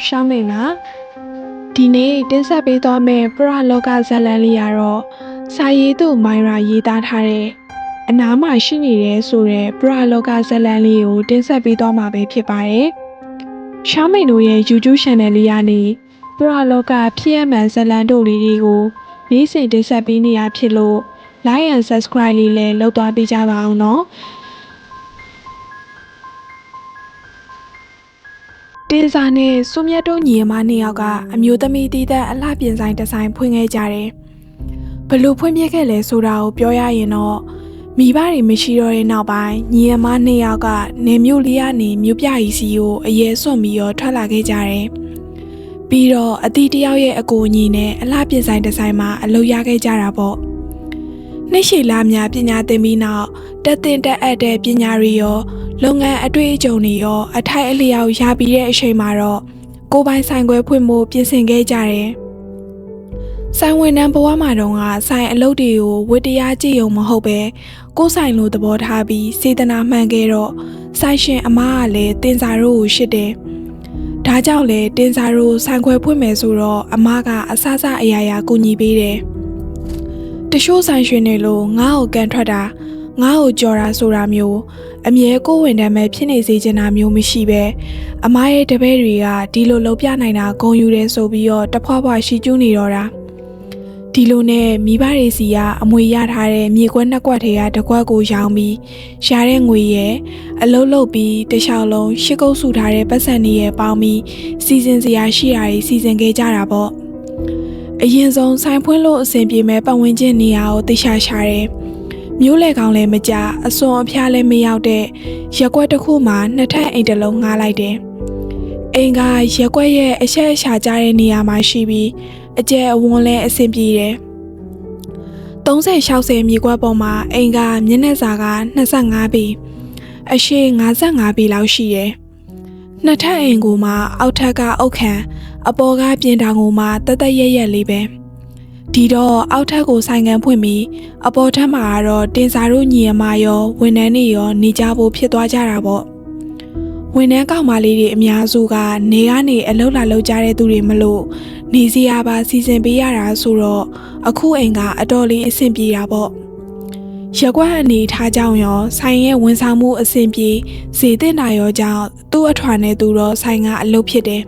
ရှောင်းမိန်ပါဒီနေ့တင်ဆက်ပေးသွားမယ့်ပရလောကဇာတ်လမ်းလေးကတော့စာရေးသူမိုင်းရာရေးသားထားတဲ့အနားမှာရှိနေတဲ့ဆိုတဲ့ပရလောကဇာတ်လမ်းလေးကိုတင်ဆက်ပေးသွားမှာပဲဖြစ်ပါတယ်ရှောင်းမိန်တို့ရဲ့ YouTube Channel လေးကနေပရလောကဖြစ်ရမှန်ဇာတ်လမ်းတို့လေးတွေကိုနေ့စဉ်တင်ဆက်ပေးနေရဖြစ်လို့ Like and Subscribe လေးလည်းလုပ်သွားပေးကြပါအောင်နော်တင်စာနဲ့စွမြတ်တို့ညီမနှစ်ယောက်ကအမျိုးသမီးတည်တဲ့အလှပြင်ဆိုင်တစ်ဆိုင်ဖွင့်ခဲ့ကြတယ်။ဘလို့ဖွင့်ပြခဲ့လဲဆိုတာကိုပြောရရင်တော့မိဘတွေမရှိတော့တဲ့နောက်ပိုင်းညီမနှစ်ယောက်ကနေမြို့လေးကနေမြို့ပြကြီးစီကိုအရဲစွန့်ပြီးတော့ထွက်လာခဲ့ကြတယ်။ပြီးတော့အတီးတယောက်ရဲ့အကိုညီနဲ့အလှပြင်ဆိုင်တစ်ဆိုင်မှာအလုပ်ရခဲ့ကြတာပေါ့။နှစ်ရှည်လများပညာသင်ပြီးနောက်တက်တင်တက်အပ်တဲ့ပညာတွေရောလုပ်ငန်းအတွေ့အကြုံတွေရောအထိုက်အလျောက်ရပြီးတဲ့အချိန်မှာတော့ကိုပိုင်ဆိုင်ခွဲဖွင့်ဖို့ပြင်ဆင်ခဲ့ကြတယ်။ဆိုင်ဝန်ထမ်းဘဝမှာတော့ဆိုင်အလုပ်တွေကိုဝတ္တရားကြည့်ုံမဟုတ်ပဲကိုယ်ဆိုင်လိုသဘောထားပြီးစေတနာမှန်ခဲ့တော့ဆိုင်ရှင်အမကလည်းတင်စာတို့ကိုရှစ်တယ်။ဒါကြောင့်လေတင်စာတို့ဆိုင်ခွဲဖွင့်မယ်ဆိုတော့အမကအဆအအရာရာကူညီပေးတယ်။တချို့ဆိုင်ရှင်တွေလိုငါ့ကိုကန်ထွက်တာငါ့ကိုကြော်တာဆိုတာမျိုးအမြဲကိုဝင်တမ်းမဲ့ဖြစ်နေစေချင်တာမျိုးမရှိပဲအမရဲ့တပည့်တွေကဒီလိုလှုပ်ပြနိုင်တာဂုဏ်ယူတယ်ဆိုပြီးတော့တဖွာဖွာရှိကျူးနေတော့တာဒီလိုနဲ့မိဘတွေစီကအမွေရထားတဲ့မြေကွက်နှစ်ကွက်တွေကတစ်ကွက်ကိုရောင်းပြီးရှားတဲ့ငွေရဲ့အလုံးလုံးပြီးတခြားလုံးရှစ်ကုတ်စုထားတဲ့ပတ်စံတွေရဲ့ပေါင်းပြီးစီစဉ်စရာရှိတာတွေစီစဉ်ခဲ့ကြတာပေါ့အရင်ဆုံးဆိုင်ဖွင့်လို့အဆင်ပြေမဲ့ပတ်ဝန်းကျင်နေရာကိုသိရှာရှာတယ်မျိုးလေကောင်လည်းမကြအစွန်အဖျားလည်းမရောက်တဲ့ရက်ွက်တစ်ခုမှာနှစ်ထပ်အိမ်တစ်လုံးငှားလိုက်တယ်။အိမ်ကရက်ွက်ရဲ့အချက်အချာကျတဲ့နေရာမှာရှိပြီးအကျယ်အဝန်းလည်းအဆင်ပြေတယ်။30-60မြေကွက်ပေါ်မှာအိမ်ကမျက်နှာစာက25ပေအရှိ55ပေလောက်ရှိတယ်။နှစ်ထပ်အိမ်ကိုမှအောက်ထပ်ကအုတ်ခံအပေါ်ကပြင်တောင်ကိုမှတသက်ရက်ရက်လေးပဲဒီတော့အောက်ထပ်ကိုဆိုင်ကန်ဖွင့်ပြီးအပေါ်ထပ်မှာတော့တင်စာတို့ညီအမရောဝန်ထမ်းတွေရောနေကြဖို့ဖြစ်သွားကြတာပေါ့ဝန်ထမ်းကောင်မလေးတွေအများစုကနေကနေအလုပ်လာလုပ်ကြတဲ့သူတွေမလို့နေစရာပါစီစဉ်ပေးရတာဆိုတော့အခုအိမ်ကအတော်လေးအဆင်ပြေတာပေါ့ရက်ကွက်အနေထားကြောင့်ရောဆိုင်ရဲ့ဝန်ဆောင်မှုအဆင်ပြေဈေးတင်တာရောကြောင့်သူ့အထွာနဲ့သူတော့ဆိုင်ကအလုပ်ဖြစ်တယ်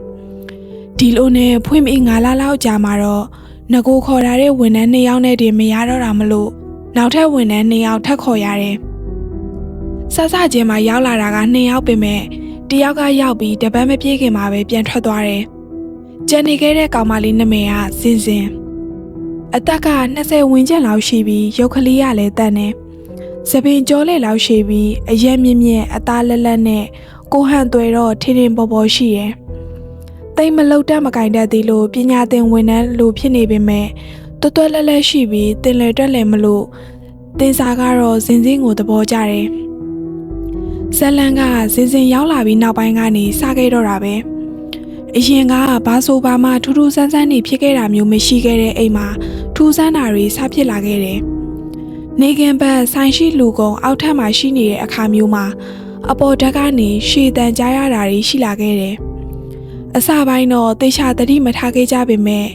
ဒီလိုနဲ့ဖွင့်ပြီး9လလောက်ကြာမှာတော့ငကိုခေါ်ထားတဲ့ဝန်ထမ်း2ယောက်နဲ့တည်းမရတော့တာမလို့နောက်ထပ်ဝန်ထမ်း2ယောက်ထပ်ခေါ်ရတယ်။စချင်းမှာရောက်လာတာက2ယောက်ပဲမဲ့တယောက်ကရောက်ပြီးတပတ်မပြည့်ခင်မှာပဲပြန်ထွက်သွားတယ်။ကြံနေခဲ့တဲ့ကောင်မလေးနာမည်ကစင်စင်အသက်က20ဝန်းကျင်လောက်ရှိပြီးရုပ်ကလေးကလည်းတန်တယ်။စပင်ကြောလေလောက်ရှိပြီးအရက်မြင့်မြင့်အသားလက်လက်နဲ့ကိုဟန်သွဲတော့ထင်းထင်းပေါ်ပေါ်ရှိတယ်။တိတ်မလုတ်တတ်မကင်တတ်သေးလို့ပညာသင်ဝန်ထမ်းလိုဖြစ်နေပေမဲ့တွတ်လက်လက်ရှိပြီးတင်လေတွက်လေမလို့တင်စာကတော့စင်စင်ကိုသဘောကျတယ်ဇလန်ကစင်စင်ရောက်လာပြီးနောက်ပိုင်းကနေစခဲ့တော့တာပဲအရင်ကဘာဆိုဘာမှထူးထူးဆန်းဆန်းနေဖြစ်ခဲ့တာမျိုးမရှိခဲ့တဲ့အိမ်မှာထူးဆန်းတာတွေစဖြစ်လာခဲ့တယ်နေခင်ဘက်ဆိုင်ရှိလူကုန်အောက်ထပ်မှာရှိနေတဲ့အခါမျိုးမှာအပေါ်ဓာတ်ကနေရှည်တန်ကြားရတာတွေရှိလာခဲ့တယ်အစပိုင်းတော့တေချာတတိမထားခဲ့ကြပေမဲ့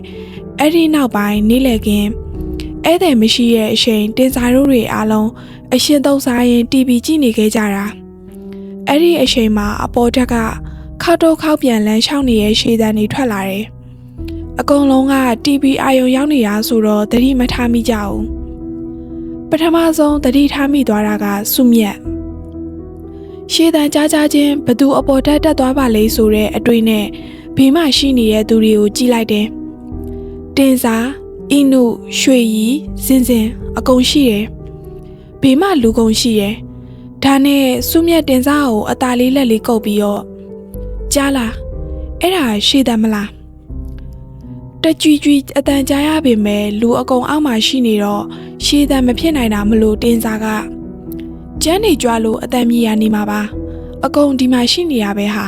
အဲ့ဒီနောက်ပိုင်းနေ့လည်ခင်းဧည့်သည်မရှိတဲ့အချိန်တင်စာတို့တွေအားလုံးအရှင်သုံးစားရင် TV ကြည့်နေခဲ့ကြတာအဲ့ဒီအချိန်မှာအပေါ်ထက်ကခောက်တော့ခောက်ပြန်လမ်းလျှောက်နေတဲ့ရှေ့တန်းတွေထွက်လာတယ်အကုန်လုံးက TV အာရုံရောက်နေတာဆိုတော့တတိမထားမိကြဘူးပထမဆုံးတတိထားမိသွားတာကစုမြတ်ရှေ့တန်းကြားချင်းဘသူအပေါ်တက်သွားပါလေဆိုတဲ့အတွေ့နဲ့ဘေးမှာရှိနေတဲ့သူတွေကိုကြည့်လိုက်တယ်။တင်စာအင်းနုရွှေရီစင်စင်အကုန်ရှိတယ်။ဘေးမှာလူကုန်ရှိတယ်။ဒါနဲ့စုမြတ်တင်စာကိုအตาလေးလက်လေးကုပ်ပြီးတော့ကြားလားအဲ့ဒါရှေ့တန်းမလားတကြွကြွအတန်ကြားရပေမဲ့လူအကုန်အောက်မှာရှိနေတော့ရှေ့တန်းမဖြစ်နိုင်တာမလို့တင်စာကကျန်းနေကြွလို့အတန်မြည်ရနေမှာပါအကုန်ဒီမှာရှိနေရပဲဟာ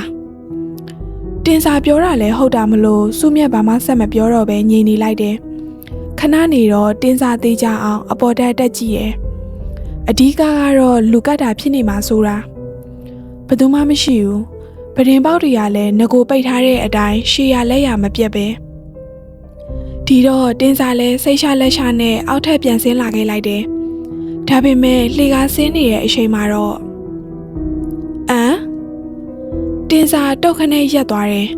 တင်စာပြောတာလဲဟုတ်တာမလို့စုမြတ်ဘာမှဆက်မပြောတော့ပဲငြိမ်နေလိုက်တယ်ခဏနေတော့တင်စာသေးကြအောင်အပေါ်တက်ကြည့်ရယ်အဓိကကတော့လူကတ်တာဖြစ်နေမှာဆိုတာဘယ်သူမှမရှိဘူးပ ရင်ပေါက်တွေကလည်းငကိုပိတ်ထားတဲ့အတိုင်းရှေ့ရလက်ရမပြတ်ပဲဒီတော့တင်းစားလဲစိတ်ချလက်ချနဲ့အောက်ထပ်ပြန်ဆင်းလာခဲ့လိုက်တယ်ဒါပေမဲ့လှေကားဆင်းနေတဲ့အချိန်မှာတော့တင်းစားတုတ်ခနဲ့ရက်သွားတယ်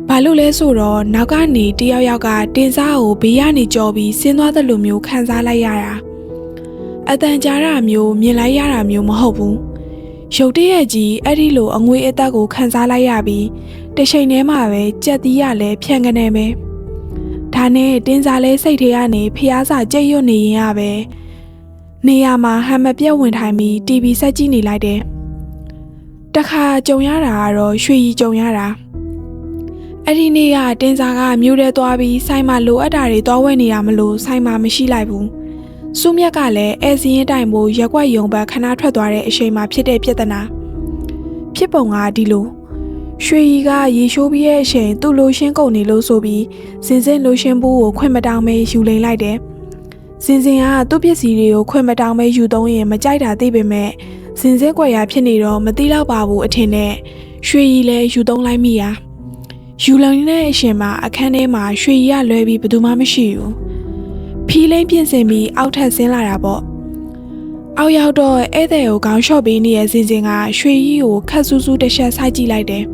ဘာလို့လဲဆိုတော့နောက်ကနေတယောက်ယောက်ကတင်းစားကိုဘေးကနေကြော်ပြီးဆင်းသွားသလိုမျိုးခံစားလိုက်ရတာအတန်ကြားတာမျိုးမြင်လိုက်ရတာမျိုးမဟုတ်ဘူးရုတ်တရက်ကြီးအဲ့ဒီလိုအငွေအသက်ကိုခံစားလိုက်ရပြီးတစ်ချိန်တည်းမှာပဲကြက်သီးရလဲဖြန့်ကနေပဲဒါနဲ့တင်းစားလဲစိတ်ထဲကနေဖျားစာကြိတ်ရွတ်နေရင်ရပဲနေရာမှာဟန်မပြတ်ဝင်ထိုင်ပြီး TV ဆက်ကြည့်နေလိုက်တယ်တခါကြုံရတာကတော့ရွှေရီကြုံရတာအဲ့ဒီနေ့ကတင်းစားကမြို့ထဲသွားပြီးဆိုင်မှာလိုအပ်တာတွေသွားဝယ်နေရမလို့ဆိုင်မှာမရှိလိုက်ဘူးစုမြက်ကလည်းအဲစင်းရင်တိုင်ဖို့ရက်ွက်ယုံဘက်ခဏထွက်သွားတဲ့အချိန်မှာဖြစ်တဲ့ပြဿနာဖြစ်ပုံကဒီလိုရွှေရီကရေရှိုးပြီးရဲ့အချိန်သူ့လိုရှင်းကုန်နေလို့ဆိုပြီးစင်စင်လိုရှင်းဘူးကိုခွင့်မတောင်းမဲယူလိမ့်လိုက်တယ်စင်စင်ကသူ့ပစ္စည်းတွေကိုခွင့်မတောင်းမဲယူသုံးရင်မကြိုက်တာသိပေမဲ့စင်စင်ကွက်ရဖြစ်နေတော့မသိတော့ပါဘူးအထင်နဲ့ရွှေရီလည်းယူသုံးလိုက်မိရယူလုံနေတဲ့အချိန်မှာအခန်းထဲမှာရွှေရီကလွဲပြီးဘယ်သူမှမရှိဘူးဖီးလိမ့်ပြင်ဆင်ပြီးအောက်ထပ်ဆင်းလာတာပေါ့အောက်ရောက်တော့ဧည့်သည်ကိုခေါင်းလျှော့ပေးနေတဲ့စင်စင်ကရွှေရီကိုခတ်ဆူးဆူးတစ်ချက်ဆိုက်ကြည့်လိုက်တယ်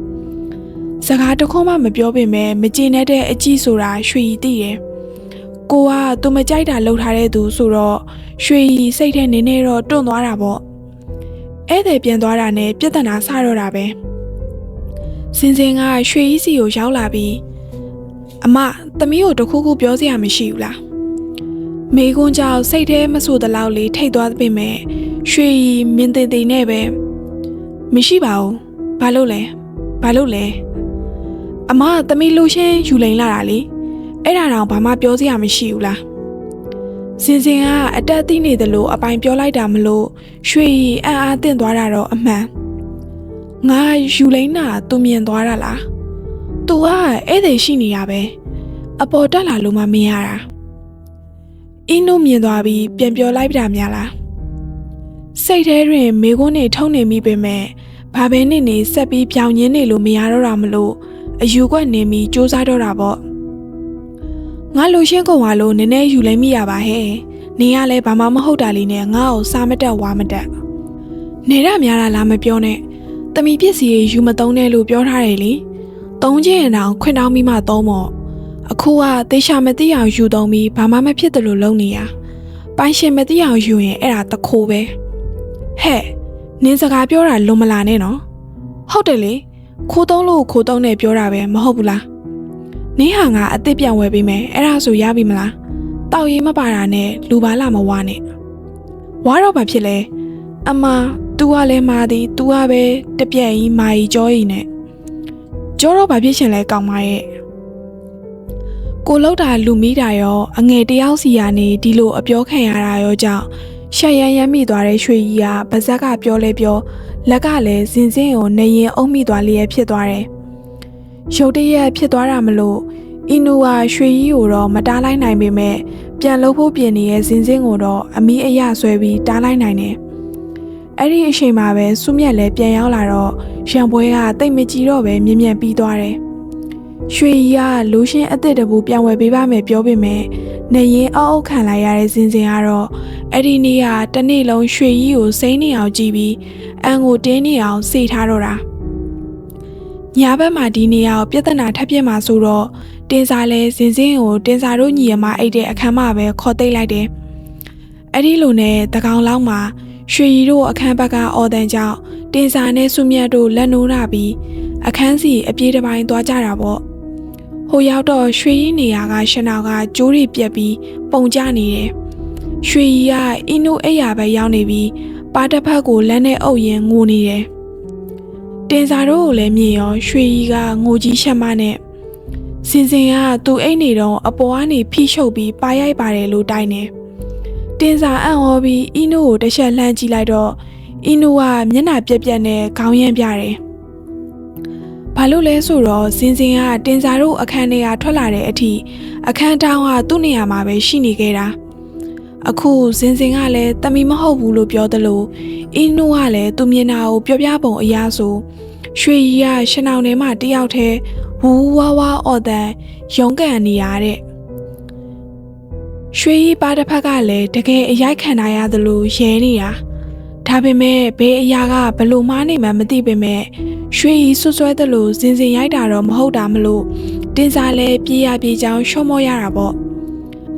စကားတစ်ခွန်းမှမပြောပေမဲ့မကျေနပ်တဲ့အကြည့်ဆိုတာရွှေရီသိတယ်ကိုကသူမကြိုက်တာလှုပ်ထားတဲ့သူဆိုတော့ရွှေရီစိတ်ထဲနေနေတော့တွန့်သွားတာပေါ့ဧည့်သည်ပြန်သွားတာနဲ့ပြဿနာဆတော့တာပဲစင်စင်ကရွှေရီစီကိုရောက်လာပြီးအမသမီးကိုတခုခုပြောစရာမရှိဘူးလားမေကွန်းကြောင့်စိတ်ထဲမဆူတလောက်လေးထိတ်သွားပေမဲ့ရွှေရီမင်းသေးသေးနဲ့ပဲမရှိပါဘူးဘာလို့လဲအမသမီးလိုရှင်းယူလိန်လာတာလေအဲ့ဒါတော့ဘာမှပြောစရာမရှိဘူးလားစင်စင်ကအတက်သိနေတယ်လို့အပိုင်ပြောလိုက်တာမလို့ရွှေရီအံ့အားသင့်သွားတာတော့အမှန်ငါယူလိန်တာသူမြင်သွားတာလားသူကဧည့်သည်ရှိနေရပဲအပေါ်တက်လာလို့မှမင်းရတာအင်းတို့မြင်သွားပြီးပြန်ပြောလိုက်ပြတာများလားစိတ်ထဲတွင်မေကွန်းနေထုံနေမိပေမဲ့ဘာပဲနေဆက်ပြီးပြောင်းရင်းနေလို့မရတော့တာမလို့အယူကွက်နေပြီးစူးစမ်းတော့တာပေါ့ငါလိုရှင်းကုန်သွားလို့နည်းနည်းယူလိုက်မိရပါဟဲ့နေရလဲဘာမှမဟုတ်တာလေးနဲ့ငါ့ကိုစားမတက်ဝါမတက်နေတာများတာလားမပြောနဲ့တမီပစ္စည်းယူမသုံးနဲ့လို့ပြောထားတယ်လေသုံးချင်းရင်တောင်ခွင့်တောင်းပြီးမှသုံးမော့အခုကသေချာမသိအောင်ယူသုံးပြီးဘာမှမဖြစ်တယ်လို့လုပ်နေရပိုင်ရှင်မသိအောင်ယူရင်အဲ့ဒါတခိုးပဲဟဲ့နင်းစကားပြောတာလွန်မလာနဲ့နော်ဟုတ်တယ်လေခိုးသုံးလို့ခိုးသုံးနဲ့ပြောတာပဲမဟုတ်ဘူးလားနင်းဟာငါအစ်စ်ပြန်ဝယ်ပေးမယ်အဲ့ဒါဆိုရပြီမလားတောက်ရေးမပါတာနဲ့လူပါလာမဝါနဲ့ဝါတော့ဘာဖြစ်လဲအမ तू ကလည်းမာသည် तू ကပဲတပြက်ကြီးမာကြီးကြောကြီးနဲ့ကြောတော့ဘာဖြစ်ရှင်လဲကောင်းမရဲ့ကိုလောက်တာလူမိတာရောအငယ်တယောက်စီကနေဒီလိုအပြောခံရတာရောကြောင့်ရှက်ရမ်းရမ်းမိသွားတဲ့ရွှေကြီးကပါဇက်ကပြောလဲပြောလက်ကလည်းစင်စင်ကိုနေရင်အုံမိသွားလျက်ဖြစ်သွားတယ်ရုတ်တရက်ဖြစ်သွားတာမလို့အင်းနိုကရွှေကြီးကိုတော့မတားလိုက်နိုင်ပေမဲ့ပြန်လို့ဖို့ပြင်နေတဲ့စင်စင်ကိုတော့အမီးအရဆွဲပြီးတားလိုက်နိုင်တယ်အဲ့ဒီအချိန်မှာပဲစုမြက်လည်းပြန်ရောက်လာတော့ရံပွဲကတိတ်မကြည့်တော့ပဲမြင်မြန်ပြီးသွားတယ်ရွှေကြီးကလိုရှင်းအစ်စ်တပူပြန်ဝယ်ပေးပါမယ်ပြောပေမဲ့နေရင်အောက်အောက်ခံလိုက်ရတဲ့စင်စင်ကတော့အဲ့ဒီနေ့ကတနေ့လုံးရွှေကြီးကိုစိမ့်နေအောင်ကြည့်ပြီးအန်ကိုတင်းနေအောင်စေထားတော့တာညဘက်မှာဒီနေရာကိုပြဿနာထပ်ပြစ်မှာဆိုတော့တင်းစားလဲစင်စင်ကိုတင်းစားတို့ညီအမအိတ်တဲ့အခန်းမှာပဲခေါ်သိမ်းလိုက်တယ်အဲ့ဒီလိုနဲ့တကောင်လောက်မှာရွှေရီတို့အခန်းဘက်ကအော်တန်ကြောင့်တင်းစားနဲ့စုမြတ်တို့လက်နိုးလာပြီးအခန်းစီအပြေးတစ်ပိုင်းသွားကြတာပေါ့ဟိုရောက်တော့ရွှေရီနေရာကရှနောက်ကကျိုးတွေပြက်ပြီးပုံကျနေတယ်ရွှေရီကအင်းတို့အိယာပဲရောက်နေပြီးပါတစ်ဖက်ကိုလက်နဲ့အုပ်ရင်ငိုနေတယ်တင်းစားတို့ကိုလည်းမြင်ရောရွှေရီကငိုကြီးရှက်မနဲ့စင်စင်ကသူ့အိတ်နေတော့အပေါ်ကနေဖိရှုပ်ပြီးပါရိုက်ပါတယ်လို့တိုင်တယ်တင်းစားအံ့ဩပြီးအင်းတို့ကိုတစ်ချက်လှမ်းကြည့်လိုက်တော့အင်းတို့ကမျက်နှာပြက်ပြက်နဲ့ခေါင်းရမ်းပြတယ်ဘာလို့လဲဆိုတော့စင်စင်ကတင်းစားတို့အခန်းထဲကထွက်လာတဲ့အထိအခန်းတောင်းကသူ့နေရာမှာပဲရှိနေခဲ့တာအခုစင်စင်ကလည်းတမီမဟုတ်ဘူးလို့ပြောသလိုအင်းတို့ကလည်းသူမြင်တာကိုပြောပြပုံအရာဆို ရွှေကြီးကရှနောင်ထဲမှာတယောက်တည်းဝူဝါဝါအော်တန်ရုံးကန်နေရတဲ့ရွှေကြီးပါတစ်ဖက်ကလည်းတကယ်အရိုက်ခံရရသလိုရဲနေတာဒါပေမဲ့ဘေးအရာကဘလို့မှားနေမှမသိပေမဲ့ရွှေကြီးဆွဆွဲသလိုစင်စင်ရိုက်တာတော့မဟုတ်တာမလို့တင်စားလဲပြေးရပြေးချောင်းရှော့မော့ရတာပေါ့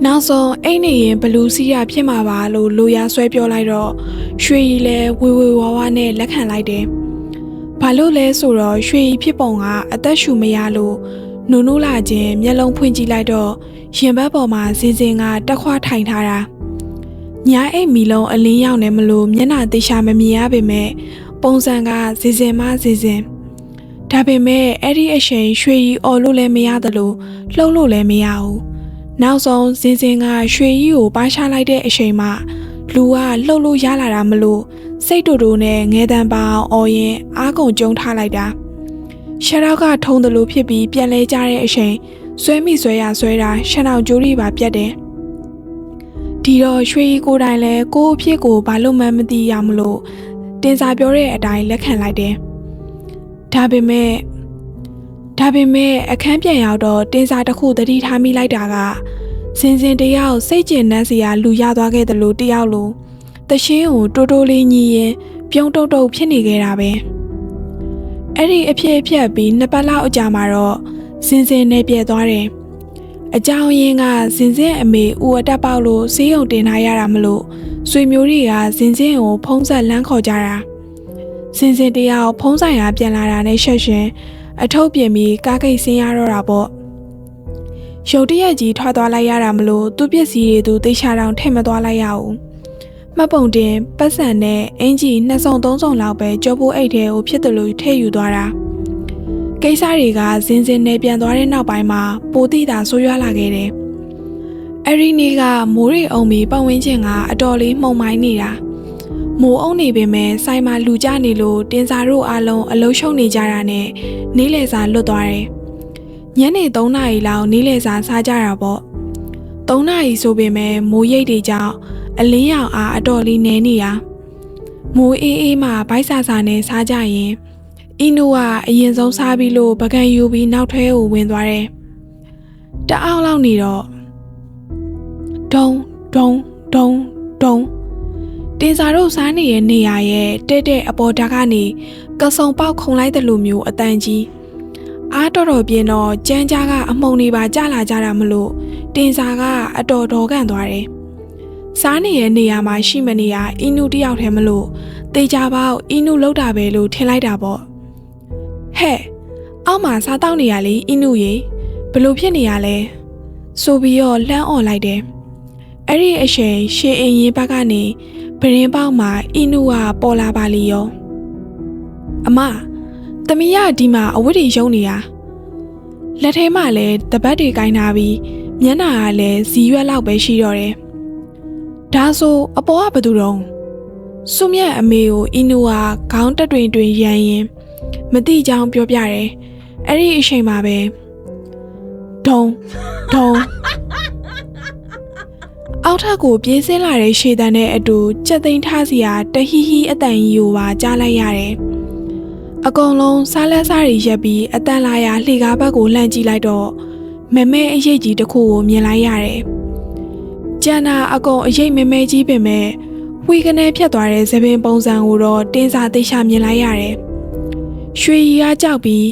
နောက်ဆုံးအိတ်နေရင်ဘလူးစီးရဖြစ်မှာပါလို့လိုရာဆွဲပြောလိုက်တော့ရွှေကြီးလဲဝေဝေဝါဝါနဲ့လက်ခံလိုက်တယ်ဘာလို့လဲဆိုတော့ရွှေကြီးဖြစ်ပုံကအသက်ရှူမရလို့နုံနုလာခြင်းမျက်လုံးဖွင့်ကြည့်လိုက်တော့ရင်ဘတ်ပေါ်မှာစင်စင်ကတက်ခွာထိုင်ထားတာညာအိတ်မီလုံးအလင်းရောက်နေမလို့မျက်နှာသေချာမမြင်ရပေမဲ့ပုံစံကစင်စင်မစင်စင်ဒါပေမဲ့အဲ့ဒီအချိန်ရွှေကြီးအော်လို့လည်းမရသလိုလှုပ်လို့လည်းမရဘူးနောက်ဆုံးစင်စင်ကရွှေကြီးကိုပါချလိုက်တဲ့အချိန်မှာလူကလှုပ်လို့ရလာတာမလို့စိတ်တူတူနဲ့ငဲတန်းပအောင်အော်ရင်အားကုန်ကျုံထားလိုက်တာရှရောက်ကထုံတယ်လို့ဖြစ်ပြီးပြန်လဲကြတဲ့အချိန်ဆွဲမိဆွဲရဆွဲတာရှနောင်ကြိုးတွေပါပြတ်တယ်ဒီတော့ရွှေကြီးကိုယ်တိုင်လဲကိုယ့်အဖြစ်ကိုဘာလို့မှမသိရမလို့တင်စာပြောတဲ့အတိုင်းလက်ခံလိုက်တယ်ဒါပေမဲ့အခန်းပြန်ရောက်တော့တင်စာတစ်ခုသတိထားမိလိုက်တာကစင်စင်တယောက်စိတ်ကျဉ်နှံ့စရာလူရသွားခဲ့တယ်လို့တယောက်လိုတရှင်းကိုတိုးတိုးလေးညီရင်ပြုံးတုတ်တုတ်ဖြစ်နေခဲ့တာပဲအဲ့ဒီအဖြစ်ပြီးနှစ်ပတ်လောက်အကြာမှာတော့စင်စင်နဲ့ပြည့်သွားတယ်အကြောင်းရင်းကစင်စင်အမေဦးအတက်ပေါက်လို့ဆေးရုံတင်ထားရတာမလို့ဆွေမျိုးတွေကစင်စင်ကိုဖုံးဆက်လမ်းခေါ်ကြတာစင်စင်တယောက်ဖုံးဆိုင်ရာပြန်လာတာနဲ့ရှက်ရှင်အထုပ်ပြင်ပြီးကားကိတ်ဆင်းရတော့တာပေါ့ရုတ်တရက်ကြီးထွက်သွားလိုက်ရတာမလို့သူ့ပစ္စည်းတွေသူသိချတောင်ထည့်မသွားလိုက်ရဘူးမှတ်ပုံတင်ပတ်စံနဲ့အင်ကြီး2စုံ3စုံလောက်ပဲကြောပိုးအိတ်ထဲကိုဖြစ်တယ်လို့ထည့်ယူသွားတာကိစ္စတွေကစင်စင်နဲ့ပြန်သွားတဲ့နောက်ပိုင်းမှာပိုတိတာဆိုးရွားလာခဲ့တယ်အဲ့ဒီနေ့ကမိုးရိပ်အုံပြီးပတ်ဝန်းကျင်ကအတော်လေးမှုန်မိုင်းနေတာမိုးအုံနေပေမဲ့ဆိုင်မှာလူကြနေလို့တင်စာတို့အားလုံးအလုံးရှုံနေကြတာနဲ့နေလေစာလွတ်သွားတယ်ညနေ3နာရီလောက်နေလေစာစားကြတာပေါ့3နာရီဆိုပေမဲ့မိုးရိပ်တွေကြောင့်အလင်းရောင်အားအတော်လေးနေနေတာမိုးအေးမှဘိုက်စာနဲ့စားကြရင်အီနူကအရင်ဆုံးစားပြီးလို့ပကံယူပြီးနောက်ထဲကိုဝင်သွားတယ်တအားလောက်နေတော့ဒုံတင်စာတို့စားနေတဲ့နေရာရဲ့တဲ့အပေါ်ဓာတ်ကနေကစုံပေါက်ခုန်လိုက်တဲ့လူမျိုးအတန်ကြီးအားတော်ပြင်းတော့ကြမ်းကြားကအမှုန်တွေပါကျလာကြတာမလို့တင်စာကအတော်တော်ကန်သွားတယ်စားနေတဲ့နေရာမှာရှိမနေရအီနူတယောက်တည်းမလို့တေချာပေါက်အီနူလောက်တာပဲလို့ထင်လိုက်တာပေါ့ဟဲ့အောက်မှာစားတောက်နေရလေအီနူရေဘလို့ဖြစ်နေရလဲဆိုပြီးတော့လှမ်းអော်လိုက်တယ်အဲ့ဒီအချိန်ရှေးအင်းရင်ဘက်ကနေပရင်ပေါက်မှာအီနူကပေါ်လာပါလေရောအမသမီးရဒီမှာအဝတ်တွေရုံနေတာလက်ထဲမှာလည်းတပတ်တွေကင်ထားပြီးမျက်နှာကလည်းဇီးရွက်လောက်ပဲရှိတော့တယ်ဒါဆိုအပေါ်ကဘသူတုံးစုမြတ်အမေကိုအီနူကခေါင်းတက်တွင်ရန်ရင်မတိကြောင်ပြောပြတယ်အဲ့ဒီအချိန်မှာပဲဒုံအောက်ထပ်ကိုပြေးဆင်းလာတဲ့ရှေ့တန်းနဲ့အတူကြက်သိမ်းထားစီရာတဟီဟီအတန်ကြီးကိုပါကြားလိုက်ရတယ်အကုန်လုံးစားလက်စားတွေရက်ပြီးအတန်လာရာလှေကားဘက်ကိုလှမ်းကြည့်လိုက်တော့မဲမဲအရေးကြီးတစ်ခုကိုမြင်လိုက်ရတယ်ကျန်တာအကုန်အရေးမဲမဲကြီးပင်မဲ့ဝီကနေဖြတ်သွားတဲ့သပင်ပုံစံကိုတော့တင်းစာသိချမြင်လိုက်ရတယ်ရွှေရီကကြောက်ပြီး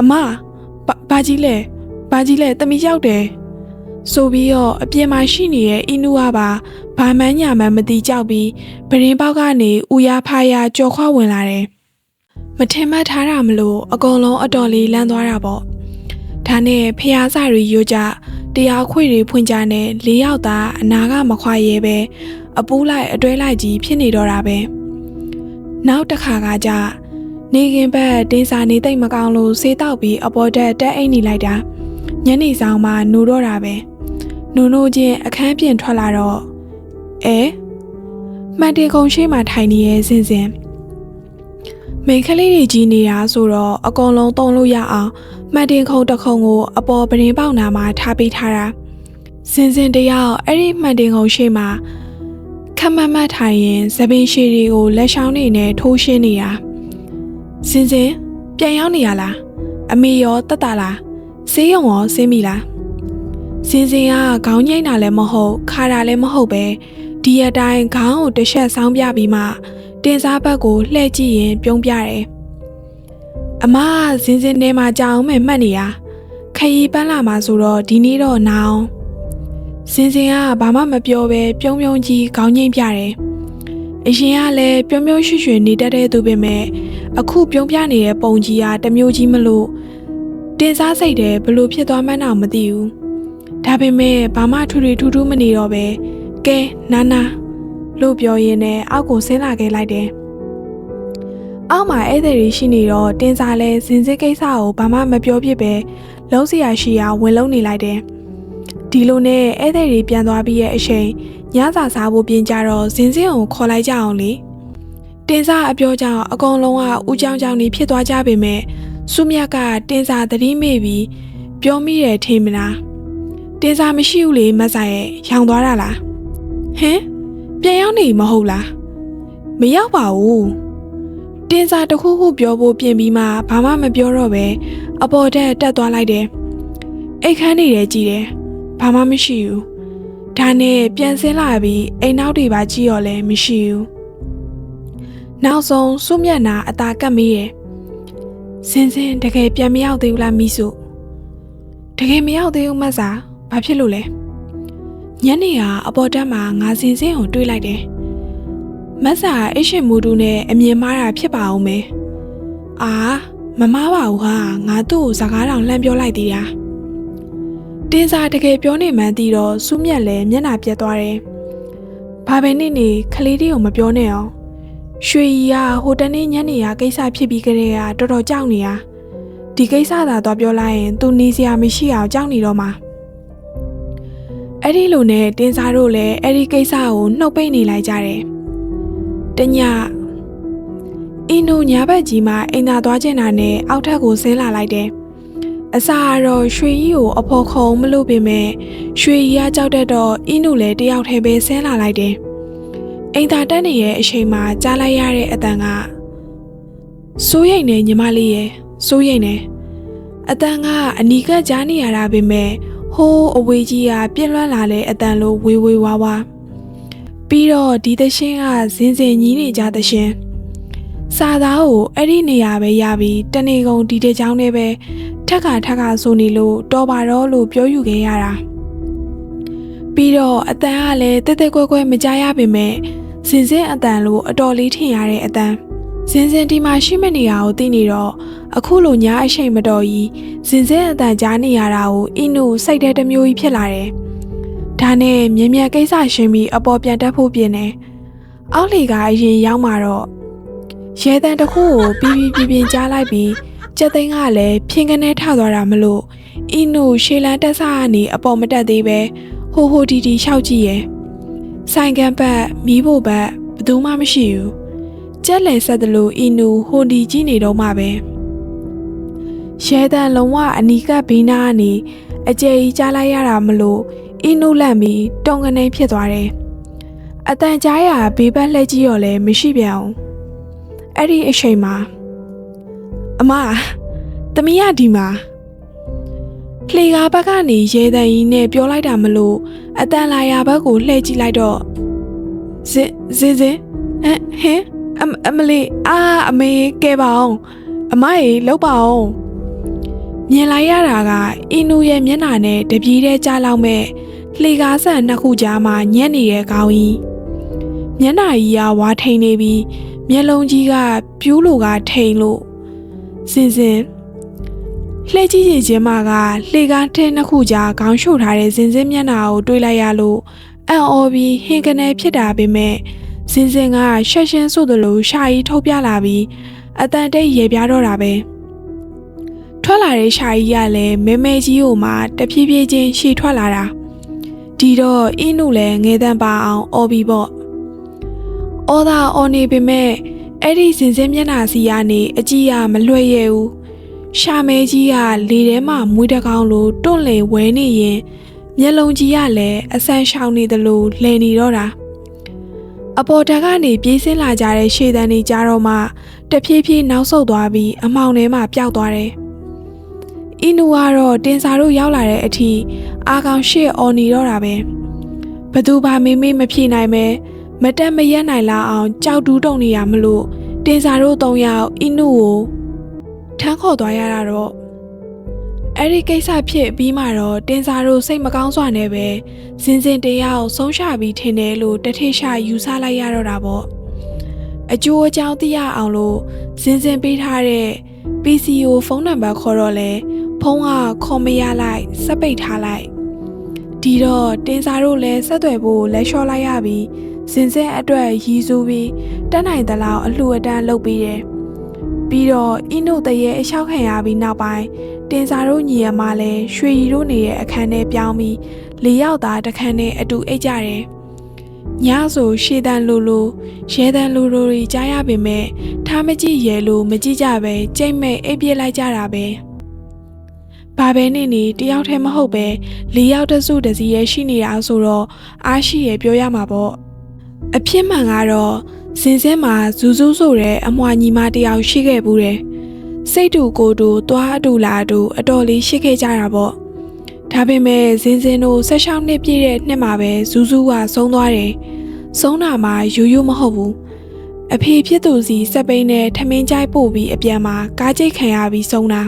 အမဘာကြီးလဲတမီရောက်တယ်ဆိုပြီးတော့အပြင်မှာရှိနေတဲ့အီနူကပါဘာမှန်းညာမှန်းမသိကြောက်ပြီးပရင်ပေါက်ကနေဦးရဖားရကြော်ခွဝင်လာတယ်မထင်မှတ်ထားတာမလို့အကုန်လုံးအတော်လေးလန့်သွားတာပေါ့ဒါနဲ့ဖျားစာတွေရိုးကြတရားခွေတွေဖွင့်ကြနဲ့၄ယောက်သားအနာကမခွာရဲပဲအပူးလိုက်အတွဲလိုက်ကြီးဖြစ်နေတော့တာပဲနောက်တစ်ခါကကြနေခင်ဘက်တင်းစာနေတိတ်မကောင်းလို့ဆေးတောက်ပြီးအပေါ်တက်အိတ်နေလိုက်တာညနေဆောင်မှနိုးတော့တာပဲနိုးချင်းအခန်းပြင်ထွက်လာတော့မှန်တေကုံရှိမှထိုင်နေရဲ့စင်မိန်ကလေးတွေကြီးနေတာဆိုတော့အကုန်လုံးတုံးလို့ရအောင်မှန်တင်ခုံတစ်ခုံကိုအပေါ်ပရင်ပေါက်နာမှာထားပေးထားတာစင်တယောက်အဲ့ဒီမှန်တင်ခုံရှိမှခမမထိုင်ရင်သပင်ရှည်တွေကိုလက်ရှောင်းနေနဲ့ထိုးရှင်းနေတာ စင်စင်ပြန်ရောက်နေရလားအမေရောတက်တာလားဆေးရုံရောဆင်းပြီလားစင်စင်ကခေါင်းငိမ့်တာလည်းမဟုတ်ခါတာလည်းမဟုတ်ပဲဒီအတိုင်းခေါင်းကိုတစ်ချက်ဆောင်းပြပြီးမှတင်စားဘက်ကိုလှည့်ကြည့်ရင်ပြုံးပြတယ်အမစင်စင်ထဲမှာကြောင်မဲ့မှတ်နေတာခရီးပန်းလာမှာဆိုတော့ဒီနေ့တော့နာအောင်စင်စင်ကဘာမှမပြောပဲပြုံးပြုံးကြီးခေါင်းငိမ့်ပြတယ်အရင်ကလည်းပြုံးပြုံးရွှွှွနေတတ်တဲ့သူပဲမဲ့အခုပြုံးပြနေတဲ့ပုံကြီးကတမျိုးကြီးမလို့တင်စားစိတ်တယ်ဘလို့ဖြစ်သွားမှန်းတော့မသိဘူးဒါပေမဲ့ဘာမှထူထူးမနေတော့ပဲကဲနာနာလို့ပြောရင်းနဲ့အောက်ကိုဆင်းလာခဲ့လိုက်တယ်အောက်မှာဧည့်သည်တွေရှိနေတော့တင်စားလဲစင်စစ်ကိစ္စကိုဘာမှမပြောဖြစ်ပဲလုံးစရာရှိရာဝင်လုံးနေလိုက်တယ်ဒီလိုနဲ့ဧည့်သည်တွေပြန်သွားပြီးရဲ့အချိန်ညစာစားဖို့ပြင်ကြတော့စင်စစ်ကိုခေါ်လိုက်ကြအောင်လေတင်စားအပြောကြောင့်အကောင်လုံးကဦးကြောင်ကြောင်နေဖြစ်သွားကြပေမဲ့စုမြတ်ကတင်စားသတိမေ့ပြီးပြောမိတယ်ထင်မလားတင်စားမရှိဘူးလေမဆာရဲ့ရောင်သွားတာလားဟင်ပြန်ရောက်နေမဟုတ်လားမရောက်ပါဘူးတင်စားတခုခုပြောဖို့ပြင်ပြီးမှဘာမှမပြောတော့ပဲအပေါ်တက်သွားလိုက်တယ်အိတ်ခမ်းနေတယ်ကြည်တယ်ဘာမှမရှိဘူးဒါနဲ့ပြန်ဆင်းလာပြီးအိမ်နောက်တွေပါကြည့်ရောလည်းမရှိဘူးနောက်ဆုံးစုမျက်နှာအသာကပ်မိတယ်စင်စင်တကယ်ပြန်မရောက်သေးဘူးလားမိစုတကယ်မရောက်သေးဘူးမဆာဘာဖြစ်လို့လဲညနေကအပေါ်တက်မှာငါစင်စင်ကိုတွေးလိုက်တယ်မဆာအိရှင်မူတူနဲ့အမြင်မှားတာဖြစ်ပါအောင်မယ်အာမမားပါဘူးဟာငါသူ့ကိုစကားတောင်လှမ်းပြောလိုက်သေးတာတင်းစားတကယ်ပြောနေမှန်းသိတော့စုမြက်လည်းမျက်နှာပြတ်သွားတယ်ဘာပဲနေခလေးတွေကိုမပြောနဲ့အောင်ရွှေကြီးကဟိုတနေ့ညနေကကိစ္စဖြစ်ပြီးကြတဲ့ကတော်တော်ကြောက်နေတာဒီကိစ္စသာတော့ပြောလိုက်ရင်သူနေစရာမရှိအောင်ကြောက်နေတော့မှာအဲ့ဒီလိုနဲ့တင်းစားတို့လည်းအဲ့ဒီကိစ္စကိုနှုတ်ပိတ်နေလိုက်ကြတယ်တညအင်းတို့ညာဘက်ကြီးမှာအိမ်သာသွားကျင်တာနဲ့အောက်ထပ်ကိုဆင်းလာလိုက်တယ်အစာကတော့ရွှေကြီးကိုအဖော်ခုံမလို့ပေမဲ့ရွှေကြီးကကြောက်တတ်တော့အင်းတို့လည်းတယောက်တည်းပဲဆင်းလာလိုက်တယ်အိမ်သာတက်နေရဲ့အချိန်မှာကြားလိုက်ရတဲ့အတန်ကစိုးရိမ်နေညီမလေးရဲ့စိုးရိမ်နေအတန်ကအနီကကြားနေရတာပေမဲ့ဟိုးအဝေးကြီးကပြင်းလွှမ်းလာတဲ့အတန်လိုဝေးဝါးပြီးတော့ဒီသရှင်ကဇင်ညီးနေကြသရှင်စာသားကိုအဲ့ဒီနေရာပဲရပြီးတနေကုန်ဒီတဲ့ကြောင်းနဲ့ပဲထက်ကဆိုနေလို့တော်ပါတော့လို့ပြောယူခဲ့ရတာပြီးတော့အတန်ကလည်းတက်ကွဲမကြားရပေမဲ့ဇင်အတန်လို့အတော်လေးထင်ရတဲ့အတန်ဇင်ဒီမှာရှိမနေရကိုသိနေတော့အခုလိုညာအရှိန်မတော်ကြီးဇင်အတန်ကြားနေရတာကိုအင်းတို့စိတ်ထဲတစ်မျိုးကြီးဖြစ်လာတယ်ဒါနဲ့မြန်ကိစ္စရှင်းပြီးအပေါ်ပြန်တက်ဖို့ပြင်တယ်အောက်လေကအရင်ရောက်มาတော့ရဲတန်တစ်ခုကိုပြင်းကြားလိုက်ပြီးကြက်သိန်းကလည်းဖြင်းကနေထသွားတာမလို့အင်းတို့ရှေလန်းတက်ဆာကနေအပေါ်မတက်သေးပဲဟိုတီရှောက်ကြည့်ရဲ့ဆိုင်ကန်ဘက်မီးဖို့ဘက်ဘယ်သူမှမရှိဘူးကြက်လေဆက်တယ်လို့အင်းတို့ဟိုတီကြည့်နေတော့မှပဲရဲတန်လုံးဝအနီကဘေးနားကနေအကျယ်ကြီးကြားလိုက်ရတာမလို့အင်းတို့လန့်ပြီးတုံကနေဖြစ်သွားတယ်အတန်ကြားရဘေးဘက်လှည့်ကြည့်ရောလည်းမရှိပြန်အောင်အဲ့ဒီအချိန်မှာအမသမီးရဒီမှာလှေကားဘက်ကနေရဲတန်ကြီးနဲ့ပြောလိုက်တာမလို့အတန်လာရဘက်ကိုလှည့်ကြည့်လိုက်တော့ဇင်ဟင်အမလေးအမေကဲပါအောင်အမရေလောက်ပါအောင်မြင်လိုက်ရတာကအင်းနူရဲ့မျက်နှာနဲ့တပြေးတဲ့ကြားလောက်မဲ့လှေကားဆန်နှစ်ခုကြားမှာညက်နေတဲ့ခေါင်းကြီးမျက်နှာကြီးကဝါထိန်နေပြီးမျက်လုံးကြီးကပြူးလိုကထိန်လို့စင်လှည့်ကြည့်ရင်ချင်းမကလှေကားထဲနှစ်ခုကြားခေါင်းရှို့ထားတဲ့စင်မျက်နှာကိုတွေးလိုက်ရလို့အံ့ဩပြီးဟင်ကနေဖြစ်တာပေမဲ့စင်ကရှက်ရှင်းဆိုသလိုရှာကြီးထုတ်ပြလာပြီးအတန်တိတ်ရေပြားတော့တာပဲထွက်လာတဲ့ရှာကြီးကလည်းမဲကြီးကိုမှတဖြည်းဖြည်းချင်းရှည်ထွက်လာတာဒီတော့အင်းတို့လည်းငဲတန်းပါအောင်အော်ပြီးပေါ့အော်သာအော်နေပေမဲ့အဲ့ဒီစင်မျက်နှာစီကနေအကြီးကမလွှဲရဘူးရှာမဲကြီးကလေထဲမှာမွေးတကောင်လိုတွန့်လေဝဲနေရင်မျက်လုံးကြီးကလည်းအဆန်ရှောင်နေသလိုလှယ်နေတော့တာအပေါ်တက်ကနေပြေးဆင်းလာကြတဲ့ရှေ့တန်းတွေကြားတော့မှ တဖြည်းဖြည်းနောက်ဆုတ်သွားပြီးအမောင်ထဲမှာပျောက်သွားတယ်။အီနူကတော့တင်စာတို့ရောက်လာတဲ့အထိအာကောင်ရှေ့အော်နေတော့တာပဲ။ဘသူဘာမေးမေးမဖြေနိုင်ပဲမတက်မရက်နိုင်လောက်အောင်ကြောက်တူးတုံနေရမလို့တင်စာတို့၃ယောက်အီနူကိုထမ်းခေါ်သွားရတာတော့အဲ့ဒီကိစ္စဖြစ်ပြီးမှတော့တင်စာတို့စိတ်မကောင်းစွာနဲ့ပဲစင်စင်တယောက်ဆုံးရှပြီးထင်တယ်လို့တထိရှယူဆလိုက်ရတော့တာပေါ့အကျိုးအကြောင်းသိရအောင်လို့စင်စင်ပေးထားတဲ့ PCO ဖုန်းနံပါတ်ခေါ်တော့လဲဖုန်းကခေါ်မရလိုက်စက်ပိတ်ထားလိုက်ဒီတော့တင်စာတို့လည်းဆက်သွယ်ဖို့လက်လျှော့လိုက်ရပြီးစင်စင်အတွက်ရည်စူးပြီးတက်နိုင်သလောက်အလှူအတန်းလုပ်ပေးတယ်ပြီးတော့အင်းတို့တရေအလျှောက်ခံရပြီးနောက်ပိုင်းတင်စာတို့ညီအမလည်းရွှေရီတို့နေတဲ့အခန်းထဲပြောင်းပြီး၄ယောက်သားတစ်ခန်းနဲ့အတူအိတ်ကြတယ်။ညဆိုရှေ့တန်းလိုလိုရဲတန်းလိုလိုတွေကြားရပေမဲ့ထားမကြည့်ရဲလို့မကြည့်ကြပဲကြိတ်မဲ့အိပ်ပြေးလိုက်ကြတာပဲ။ဘာပဲနေနေတယောက်တည်းမဟုတ်ပဲ၄ယောက်တစုတစည်းရဲ့ရှိနေတာဆိုတော့အားရှိရပြောရမှာပေါ့။အဖြစ်မှန်ကတော့စင်စင်းမှာဇူးဇူးဆိုတဲ့အမွှာညီမတယောက်ရှိခဲ့ဘူးတယ်။စိတ်တူကိုယ်တူသွားအတူလာအတူအတော်လေးရှိခဲ့ကြတာပေါ့ဒါပေမဲ့ဇင်းဇင်းတို့16နှစ်ပြည့်တဲ့နှစ်မှာပဲဇူးဇူးကဆုံးသွားတယ်ဆုံးတာမှရိုးရိုးမဟုတ်ဘူးအဖေဖြစ်သူစီစက်ပိန်းနဲ့ထမင်းကြိုက်ပို့ပြီးအပြန်မှာကားကြိတ်ခံရပြီးဆုံးတာ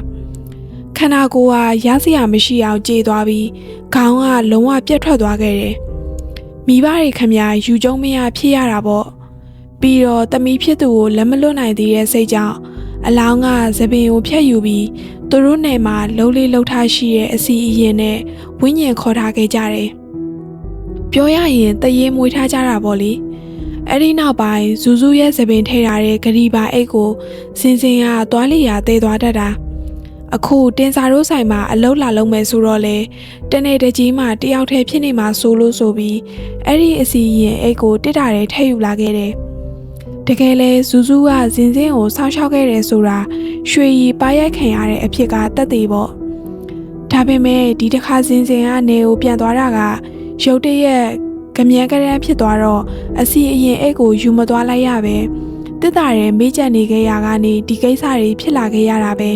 ခန္ဓာကိုယ်ကရစရာမရှိအောင်ကြေသွားပြီးခေါင်းကလုံးဝပြတ်ထွက်သွားခဲ့တယ်မိဘတွေခမရယူကျုံမရဖြစ်ရတာပေါ့ပြီးတော့တမီဖြစ်သူကိုလက်မလွတ်နိုင်သေးတဲ့စိတ်ကြောင့်အလောင်းကသပင်ကိုဖျက်ယူပြီးသူတို့နယ်မှာလှုပ်လေးလှုပ်ထားရှိတဲ့အစီအရင်နဲ့ဝိညာဉ်ခေါ်ထားခဲ့ကြတယ်။ပြောရရင်တရေမွေးထားကြတာပေါ့လေ။အဲ့ဒီနောက်ပိုင်းဇူဇူရဲ့သပင်ထဲထားတဲ့ဂရီပါအိတ်ကိုစင်စင်ကသွားလီယာတဲသွားတတ်တာ။အခုတင်စာတို့ဆိုင်မှာအလုတ်လာလုံးမယ်ဆိုတော့လေတနေ့တကြီးမှတယောက်တည်းဖြစ်နေမှာဆိုလို့ဆိုပြီးအဲ့ဒီအစီရင်အိတ်ကိုတစ်တာထဲထည့်ယူလာခဲ့တယ်။တကယ်လဲဇူဇူကဇင်းစင်းကိုစောင့်ရှောက်ခဲ့တယ်ဆိုတာရွှေရီပါရိုက်ခံရတဲ့အဖြစ်ကတက်သေးပေါ့ဒါပေမဲ့ဒီတစ်ခါဇင်းစင်းကနေကိုပြန်သွားတာကရုတ်တရက်ကမြန်ကရန်ဖြစ်သွားတော့အစီအရင်အိတ်ကိုယူမသွားလိုက်ရပဲတစ်တာရဲမေးချက်နေခဲ့ရကနေဒီကိစ္စတွေဖြစ်လာခဲ့ရတာပဲ